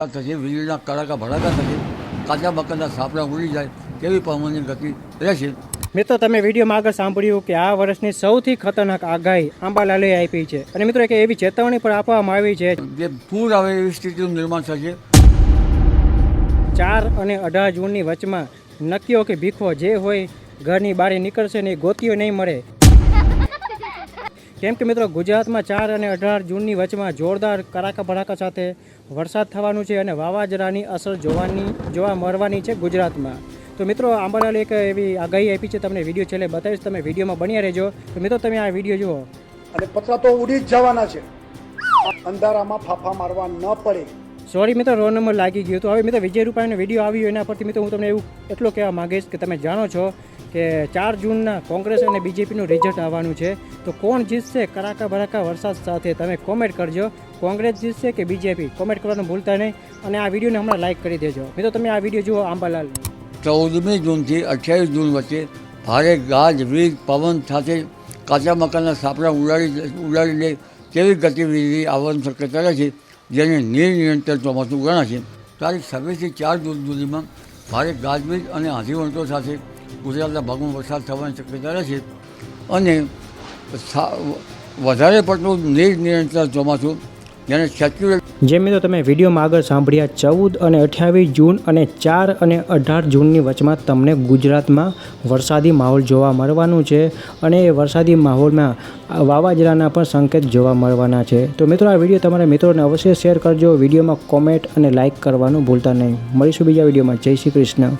થશે, વીજળીના કડાકા ભડાકા થશે, કાચા મકાનના સાપડા ઉડી જાય તેવી પવનની ગતિ રહેશે. મિત્રો, તમે વિડીયોમાં આગળ સાંભળ્યું કે આ વર્ષની સૌથી ખતરનાક આગાહી અંબાલાલે આપી છે અને મિત્રો એક એવી ચેતવણી પણ આપવામાં આવી છે જે પૂર આવે એવી સ્થિતિનું નિર્માણ થશે. 4 અને 18 જૂનની વચમાં નક્કીઓ કે ભીખો જે હોય ઘરની બહાર નીકળશે ને એ ગોતીઓ નહીં મળે. કેમ કે મિત્રો ગુજરાતમાં 4 અને 18 જૂનની વચમાં જોરદાર કડાકા ભડાકા સાથે વરસાદ થવાનું છે અને વાવાઝોડાની અસર જોવા મળવાની છે ગુજરાતમાં. તો મિત્રો અંબાલાલે એક એવી આગાહી આપી છે, તમને વિડીયો છેલ્લે બતાવીશ, તમે વિડીયોમાં બન્યા રહેજો. તો મિત્રો તમે આ વિડીયો જુઓ. અને પતરા તો ઉડી જ જવાના છે, અંધારામાં ફાફા મારવા ન પડે. સોરી મિત્રો, રોલ નંબર લાગી ગયો. તો હવે મિત્રો વિજય રૂપાણીનો વિડીયો આવ્યો એના પરથી મિત્રો હું તમને એવું એટલું કહેવા માંગીશ કે તમે જાણો છો કે 4 જૂનના કોંગ્રેસ અને બીજેપીનું રિઝલ્ટ આવવાનું છે. તો કોણ જીતશે કડાકા ભડાકા વરસાદ સાથે તમે કોમેન્ટ કરજો. કોંગ્રેસ જીતશે કે બીજેપી, કોમેન્ટ કરવાનું ભૂલતા નહીં અને આ વિડીયોને હમણાં લાઇક કરી દેજો. મિત્રો તમે આ વિડીયો જુઓ અંબાલાલ. 14મી જૂનથી 28 જૂન વચ્ચે ભારે ગાજ વીજ પવન સાથે કાચા મકાનના સાપડા ઉડાડી લે તેવી ગતિવિધિ આવવાની શક્યતા રહે છે, જેને નિરનિરંતર ચોમાસું ગણાશે. તારીખ 26 થી 4 જૂન સુધીમાં ભારે ગાજવીજ અને આંધીવંટો સાથે ગુજરાતના ભાગમાં વરસાદ થવાની શક્યતા રહે છે અને વધારે પડતું નિરનિરંતર ચોમાસું જેને સેચ્યુરેટ. જે મિત્રો તમે વિડીયોમાં આગળ સાંભળ્યા 14 અને 28 જૂન અને 4 અને 18 જૂનની વચમાં તમને ગુજરાતમાં વરસાદી માહોલ જોવા મળવાનું છે અને એ વરસાદી માહોલમાં વાવાઝોડાના પણ સંકેત જોવા મળવાના છે. તો મિત્રો આ વિડીયો તમારા મિત્રોને અવશ્ય શેર કરજો. વિડીયોમાં કોમેન્ટ અને લાઇક કરવાનું ભૂલતા નહીં. મળીશું બીજા વિડીયોમાં. જય શ્રી કૃષ્ણ.